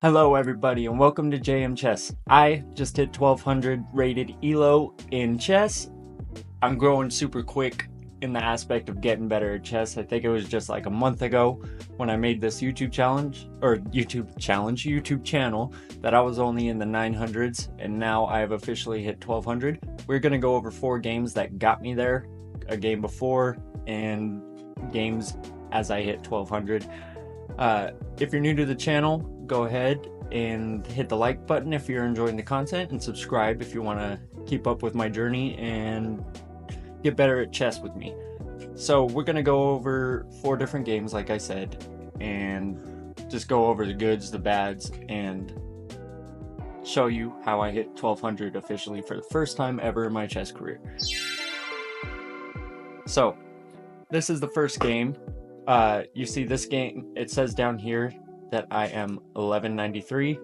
Hello everybody and welcome to JM Chess. I just hit 1200 rated ELO in chess. I'm growing super quick in the aspect of getting better at chess. I think it was just like a month ago when I made this YouTube channel that I was only in the 900s, and now I have officially hit 1200. We're going to go over 4 games that got me there, a game before and games as I hit 1200. If you're new to the channel, go ahead and hit the like button if you're enjoying the content, and subscribe if you want to keep up with my journey and get better at chess with me. So we're going to go over 4 different games, like I said, and just go over the goods, the bads, and show you how I hit 1200 officially for the first time ever in my chess career. So this is the first game. You see this game, it says down here that I am 1193,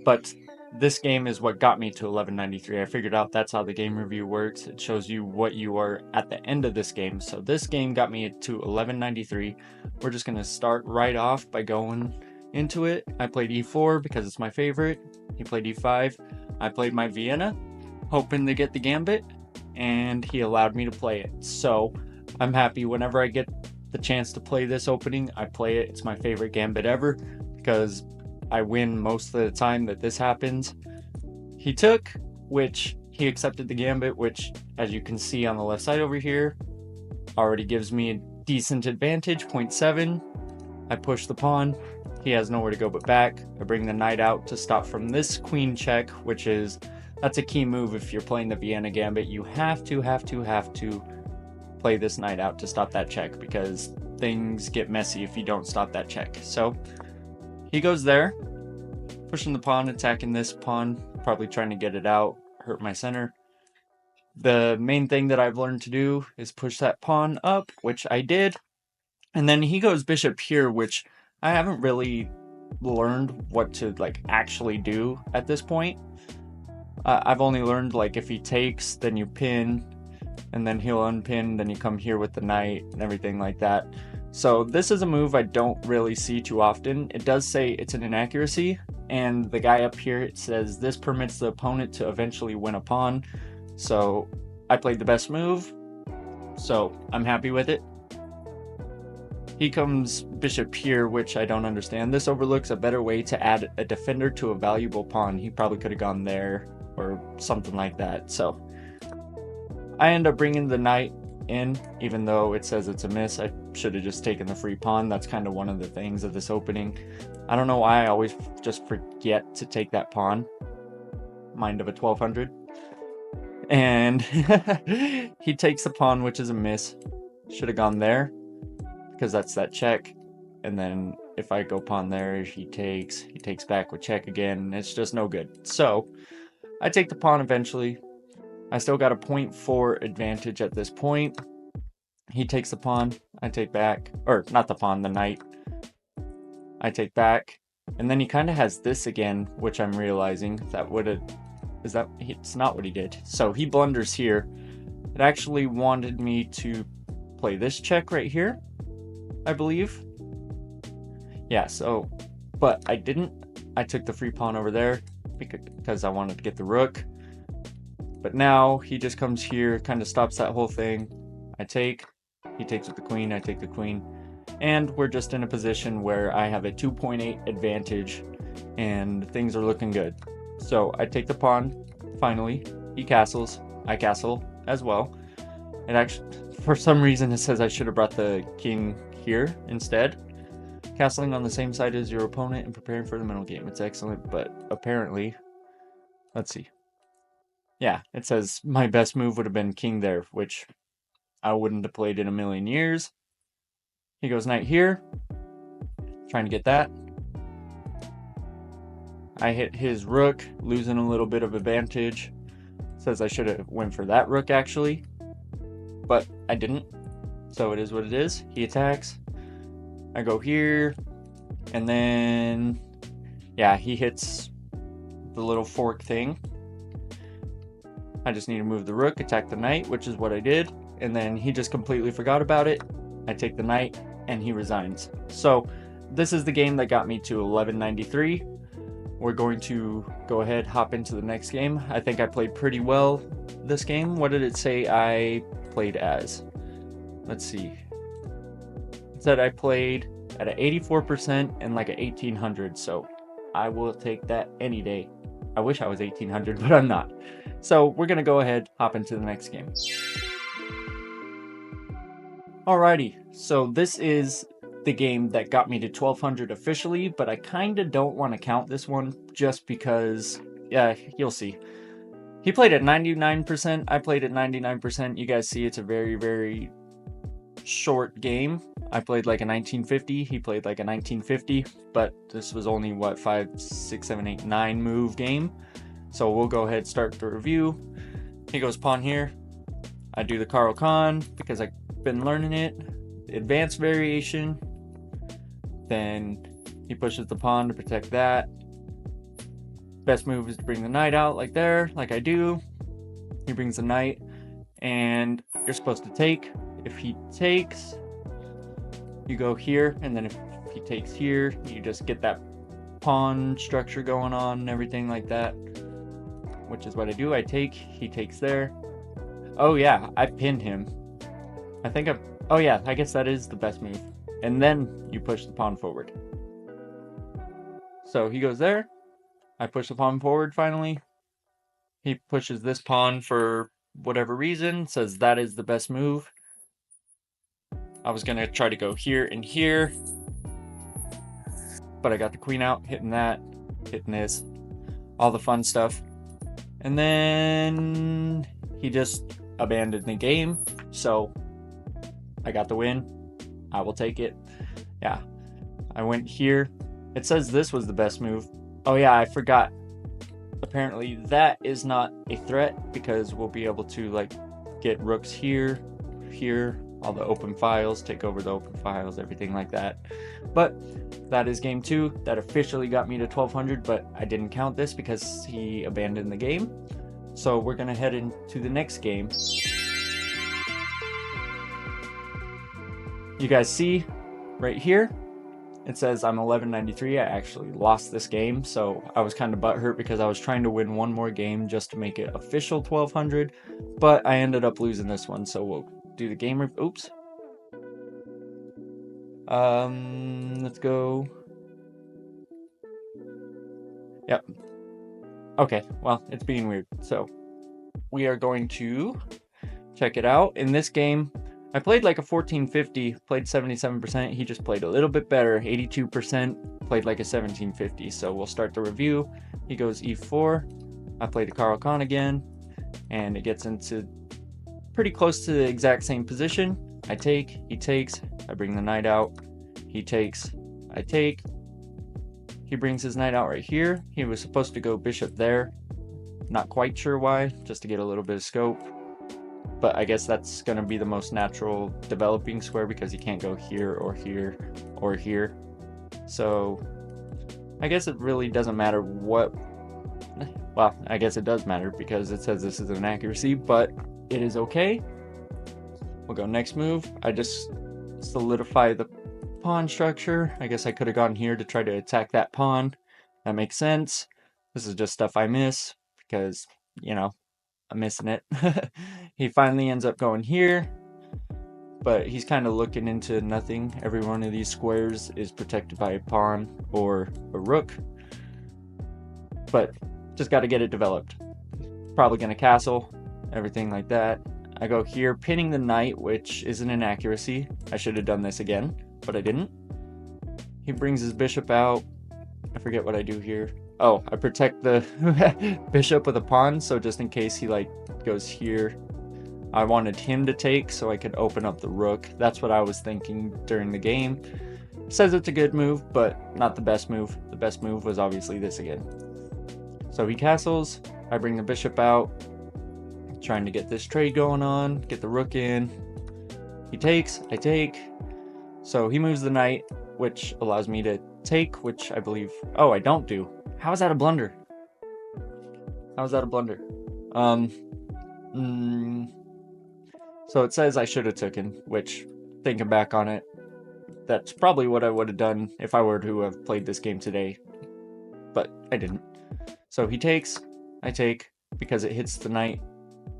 but this game is what got me to 1193. I figured out that's how the game review works. It shows you what you are at the end of this game. So this game got me to 1193. We're just going to start right off by going into it. I played e4 because it's my favorite. He played e5. I played my Vienna, hoping to get the gambit, and he allowed me to play it. So I'm happy whenever I get the chance to play this opening, I play it. It's my favorite gambit ever because I win most of the time that this happens. He took, which he accepted the gambit, which, as you can see on the left side over here, already gives me a decent advantage, 0.7. I push the pawn. He has nowhere to go but back. I bring the knight out to stop from this queen check, that's a key move if you're playing the Vienna gambit. You have to play this knight out to stop that check, because things get messy if you don't stop that check. So he goes there, pushing the pawn, attacking this pawn, probably trying to get it out, hurt my center. The main thing that I've learned to do is push that pawn up, which I did. And then he goes bishop here, which I haven't really learned what to actually do at this point. I've only learned if he takes, then you pin, and then he'll unpin, then you come here with the knight and everything like that. So this is a move I don't really see too often. It does say it's an inaccuracy, and the guy up here, it says this permits the opponent to eventually win a pawn. So I played the best move, so I'm happy with it. He comes bishop here, which I don't understand. This overlooks a better way to add a defender to a valuable pawn. He probably could have gone there or something like that. So I end up bringing the knight in, even though it says it's a miss. I should have just taken the free pawn. That's kind of one of the things of this opening. I don't know why I always just forget to take that pawn. Mind of a 1200. And he takes the pawn, which is a miss. Should have gone there, because that's that check. And then if I go pawn there, he takes back with check again. It's just no good. So I take the pawn eventually. I still got a 0.4 advantage at this point. He takes the pawn, I take back, or not the pawn, the knight. I take back, and then he kind of has this again, which I'm realizing it's not what he did. So he blunders here. It actually wanted me to play this check right here, I believe. Yeah, so, but I didn't. I took the free pawn over there because I wanted to get the rook. But now he just comes here, kind of stops that whole thing. I take, he takes with the queen, I take the queen. And we're just in a position where I have a 2.8 advantage and things are looking good. So I take the pawn, finally. He castles, I castle as well. It actually, for some reason, it says I should have brought the king here instead. Castling on the same side as your opponent and preparing for the middle game. It's excellent, but apparently, let's see. Yeah, it says my best move would have been king there, which I wouldn't have played in a million years. He goes knight here, trying to get that. I hit his rook, losing a little bit of advantage. It says I should have went for that rook actually, but I didn't. So it is what it is. He attacks. I go here, and then, yeah, he hits the little fork thing. I just need to move the rook, attack the knight, which is what I did, and then he just completely forgot about it. I take the knight, and he resigns. So this is the game that got me to 1193. We're going to go ahead, hop into the next game. I think I played pretty well this game. What did it say I played as? Let's see. It said I played at an 84% and like an 1800, so I will take that any day. I wish I was 1800, but I'm not. So we're gonna go ahead, hop into the next game. Alrighty, so this is the game that got me to 1200 officially, but I kind of don't want to count this one just because, yeah, you'll see. He played at 99%, I played at 99%. You guys see it's a very, very short game. I played like a 1950, he played like a 1950, but this was only, what, 5, 6, 7, 8, 9 move game. So we'll go ahead and start the review. He goes pawn here. I do the Carl Khan because I've been learning it. Advanced variation. Then he pushes the pawn to protect that. Best move is to bring the knight out like there, like I do. He brings the knight, and you're supposed to take. If he takes, you go here, and then if he takes here, you just get that pawn structure going on and everything like that, which is what I do. I take, he takes there. Oh yeah, I pinned him. I think oh yeah, I guess that is the best move. And then you push the pawn forward. So he goes there. I push the pawn forward finally. He pushes this pawn for whatever reason, says that is the best move. I was gonna try to go here and here, but I got the queen out, hitting that, hitting this, all the fun stuff. And then he just abandoned the game, so I got the win. I will take it. Yeah, I went here. It says this was the best move. Oh yeah, I forgot. Apparently that is not a threat because we'll be able to like get rooks here, here, all the open files, take over the open files, everything like that. But that is game 2. That officially got me to 1200, but I didn't count this because he abandoned the game. So we're gonna head into the next game. You guys see right here, it says I'm 1193. I actually lost this game, so I was kind of butthurt because I was trying to win one more game just to make it official 1200, but I ended up losing this one, so we'll do the game. Oops. Let's go. Yep. Okay, well, it's being weird. So we are going to check it out. In this game, I played like a 1450, played 77%. He just played a little bit better, 82%, played like a 1750. So we'll start the review. He goes e4. I play the Carl Khan again, and it gets into pretty close to the exact same position. I take, he takes, I bring the knight out. He takes, I take. He brings his knight out right here. He was supposed to go bishop there. Not quite sure why, just to get a little bit of scope. But I guess that's going to be the most natural developing square because he can't go here or here or here. So I guess it really doesn't matter what... Well, I guess it does matter because it says this is an accuracy, but it is okay. We'll go next move. I just solidify the pawn structure. I guess I could have gone here to try to attack that pawn. That makes sense. This is just stuff I miss because, you know, I'm missing it. He finally ends up going here, but he's kind of looking into nothing. Every one of these squares is protected by a pawn or a rook, but just got to get it developed. Probably going to castle, everything like that. I go here, pinning the knight, which is an inaccuracy. I should have done this again, but I didn't. He brings his bishop out. I forget what I do here. Oh, I protect the bishop with a pawn, so just in case he like goes here. I wanted him to take so I could open up the rook. That's what I was thinking during the game. Says it's a good move, but not the best move. The best move was obviously this again. So he castles. I bring the bishop out, trying to get this trade going on, get the rook in. He takes, I take. So he moves the knight, which allows me to take, which I believe... Oh, I don't do. How is that a blunder? How is that a blunder? So it says I should have taken, which, thinking back on it, That's probably what I would have done if I were to have played this game today, but I didn't. So he takes, I take, because it hits the knight,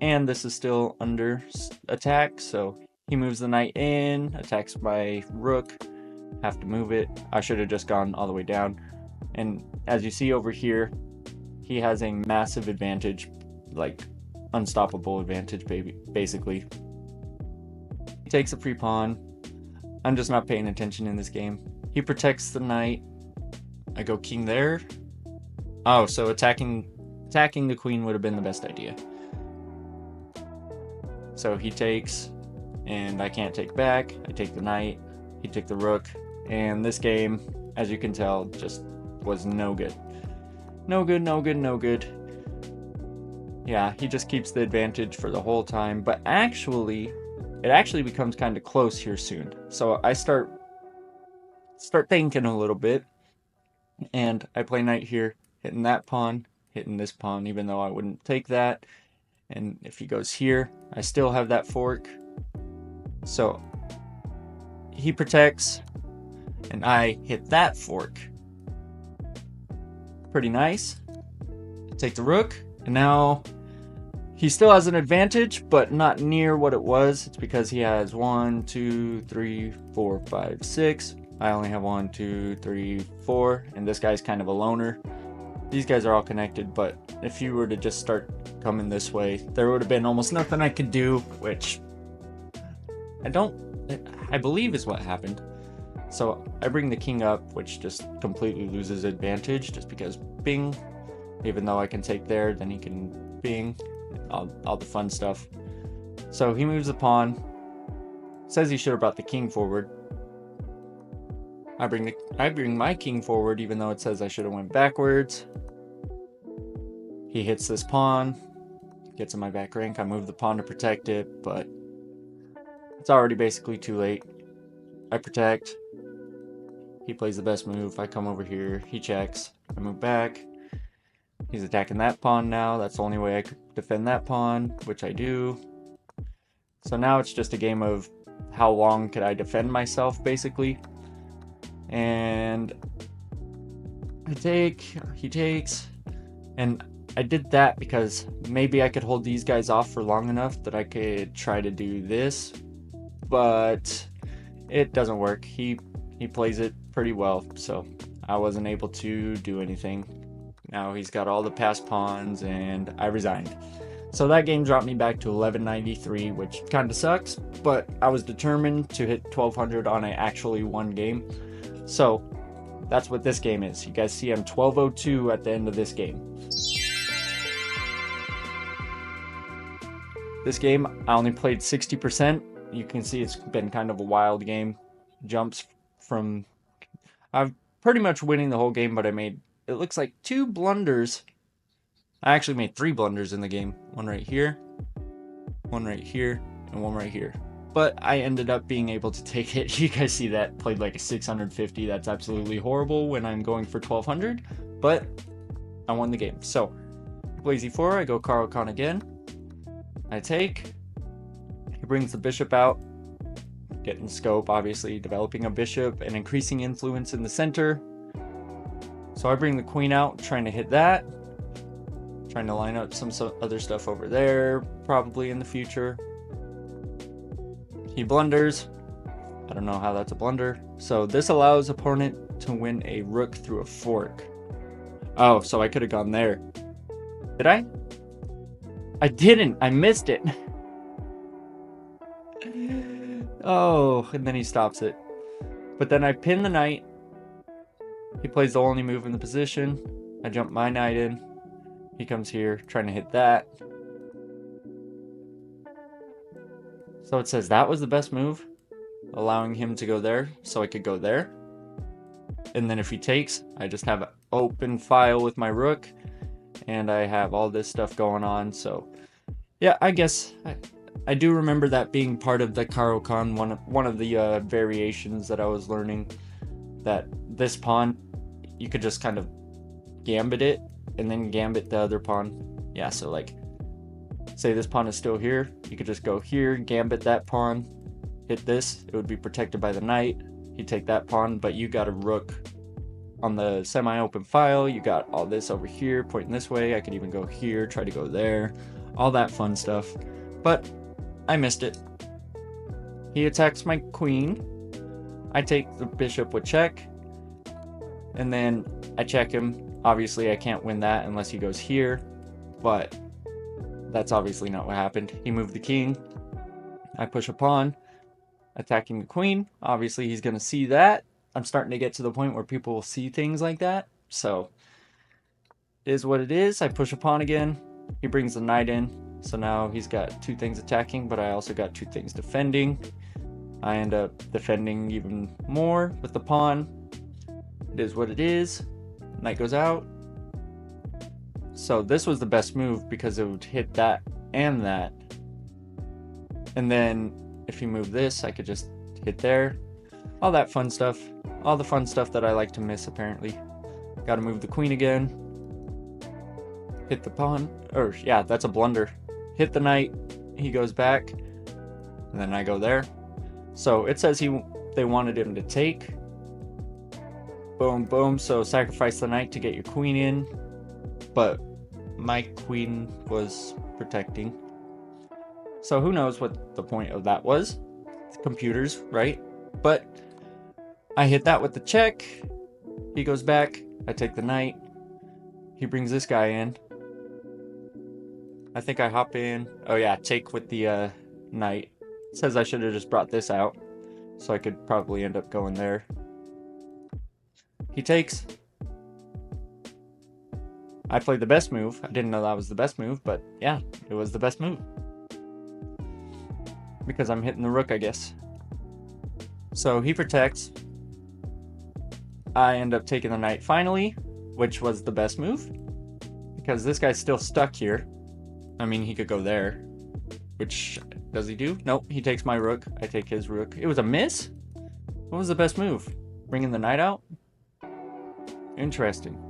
and this is still under attack, so he moves the knight in, attacks my rook, have to move it. I should have just gone all the way down. And as you see over here, he has a massive advantage, like unstoppable advantage, basically. He takes a free pawn. I'm just not paying attention in this game. He protects the knight. I go king there. Oh, so attacking the queen would have been the best idea. So he takes, and I can't take back. I take the knight. He took the rook. And this game, as you can tell, just was no good. No good, no good, no good. Yeah, he just keeps the advantage for the whole time. But actually, it actually becomes kind of close here soon. So I start thinking a little bit. And I play knight here, hitting that pawn, hitting this pawn, even though I wouldn't take that. And if he goes here, I still have that fork. So he protects, and I hit that fork. Pretty nice. Take the rook, and now he still has an advantage, but not near what it was. It's because he has 1, 2, 3, 4, 5, 6. I only have 1, 2, 3, 4, and this guy's kind of a loner. These guys are all connected, but if you were to just start coming this way, there would have been almost nothing I could do, which I believe is what happened. So I bring the king up, which just completely loses advantage, just because bing, even though I can take there, then he can bing, all the fun stuff. So he moves the pawn, says he should have brought the king forward. I bring my king forward, even though it says I should have went backwards. He hits this pawn, gets in my back rank. I move the pawn to protect it, but it's already basically too late. I protect. He plays the best move. I come over here. He checks. I move back. He's attacking that pawn now. That's the only way I could defend that pawn, which I do. So now it's just a game of how long could I defend myself, basically. And I take, he takes, and I did that because maybe I could hold these guys off for long enough that I could try to do this, but it doesn't work. He plays it pretty well, so I wasn't able to do anything. Now he's got all the passed pawns, and I resigned. So that game dropped me back to 1193, which kind of sucks, but I was determined to hit 1200 on an actually won game. So that's what this game is. You guys see I'm 1202 at the end of this game. This game, I only played 60%. You can see it's been kind of a wild game. Jumps from... I'm pretty much winning the whole game, but I made, it looks like 2 blunders. I actually made 3 blunders in the game. One right here, one right here, and one right here. But I ended up being able to take it. You guys see that? Played like a 650. That's absolutely horrible when I'm going for 1200. But I won the game. So, play e4. I go Caro-Kann again. I take. He brings the bishop out. Getting scope, obviously. Developing a bishop and increasing influence in the center. So I bring the queen out, trying to hit that. Trying to line up some other stuff over there, probably in the future. He blunders. I don't know how that's a blunder. So this allows opponent to win a rook through a fork. Oh, so I could have gone there. Did I? I didn't. I missed it. Oh, and then he stops it. But then I pin the knight. He plays the only move in the position. I jump my knight in. He comes here, trying to hit that. So it says that was the best move, allowing him to go there, so I could go there. And then if he takes, I just have an open file with my rook, and I have all this stuff going on. So yeah, I guess I do remember that being part of the Caro-Kann, one of the variations that I was learning, that this pawn, you could just kind of gambit it, and then gambit the other pawn. Yeah, so like, say this pawn is still here, you could just go here, gambit that pawn, hit this, it would be protected by the knight, He'd take that pawn, but you got a rook on the semi-open file. You got all this over here pointing this way. I could even go here, try to go there, all that fun stuff, but I missed it. He attacks my queen. I take the bishop with check, and then I check him. Obviously I can't win that unless he goes here, but that's obviously not what happened. He moved the king. I push a pawn, attacking the queen. Obviously he's gonna see that. I'm starting to get to the point where people will see things like that, so it is what it is. I push a pawn again. He brings the knight in, so now he's got 2 things attacking, but I also got 2 things defending. I end up defending even more with the pawn. It is what it is. Knight goes out. So this was the best move because it would hit that and that. And then if you move this, I could just hit there. All that fun stuff. All the fun stuff that I like to miss, apparently. Gotta move the queen again. Hit the pawn. Or, yeah, that's a blunder. Hit the knight. He goes back. And then I go there. So it says they wanted him to take. Boom, boom. So sacrifice the knight to get your queen in. But my queen was protecting. So who knows what the point of that was. It's computers, right? But I hit that with the check. He goes back. I take the knight. He brings this guy in. I think I hop in. Oh yeah, take with the knight. It says I should have just brought this out, so I could probably end up going there. He takes. I played the best move. I didn't know that was the best move, but yeah, it was the best move. Because I'm hitting the rook, I guess. So he protects. I end up taking the knight finally, which was the best move. Because this guy's still stuck here. I mean, he could go there. Which, does he do? Nope, he takes my rook. I take his rook. It was a miss? What was the best move? Bringing the knight out? Interesting.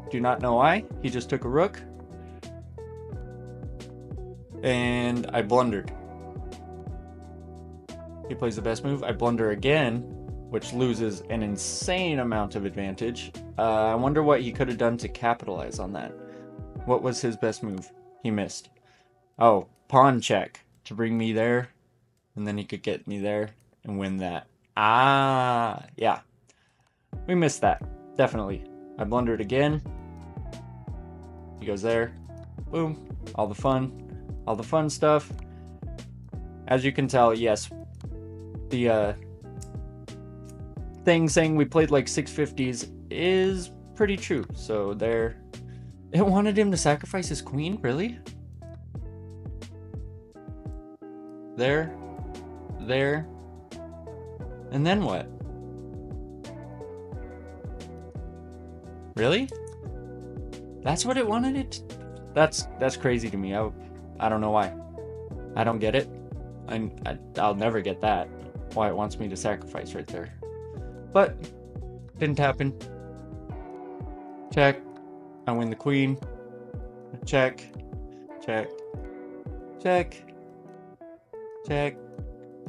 Do not know why. He just took a rook. And I blundered. He plays the best move. I blunder again, which loses an insane amount of advantage. I wonder what he could have done to capitalize on that. What was his best move? He missed. Oh, pawn check to bring me there. And then he could get me there and win that. Ah, yeah. We missed that. Definitely. I blundered again. He goes there. Boom. All the fun stuff. As you can tell, yes, the thing saying we played like 650s is pretty true. So there, it wanted him to sacrifice his queen, really? There, and then what? Really? That's what it wanted it? That's crazy to me. I don't know why. I don't get it. I'll never get that. Why it wants me to sacrifice right there. But didn't happen. Check. I win the queen. Check. Check. Check. Check.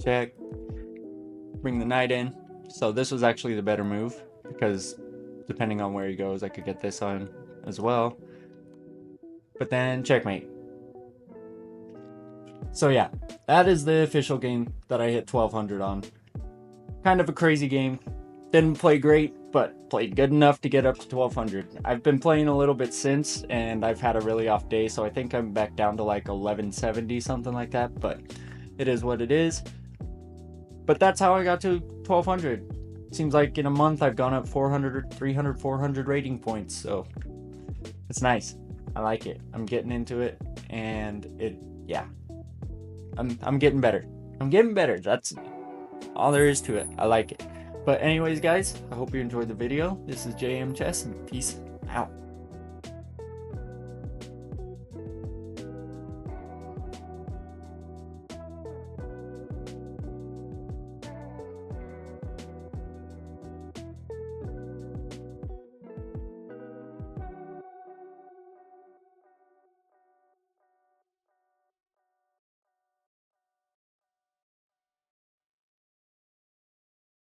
Check. Bring the knight in. So this was actually the better move because depending on where he goes, I could get this on as well. But then checkmate. So yeah, that is the official game that I hit 1200 on. Kind of a crazy game. Didn't play great, but played good enough to get up to 1200. I've been playing a little bit since, and I've had a really off day, so I think I'm back down to like 1170, something like that, but it is what it is. But that's how I got to 1200. Seems like in a month I've gone up 400, 300, 400 rating points, so it's nice. I like it. I'm getting into it, and yeah. I'm getting better. I'm getting better. That's all there is to it. I like it. But anyways, guys, I hope you enjoyed the video. This is JM Chess, and peace out.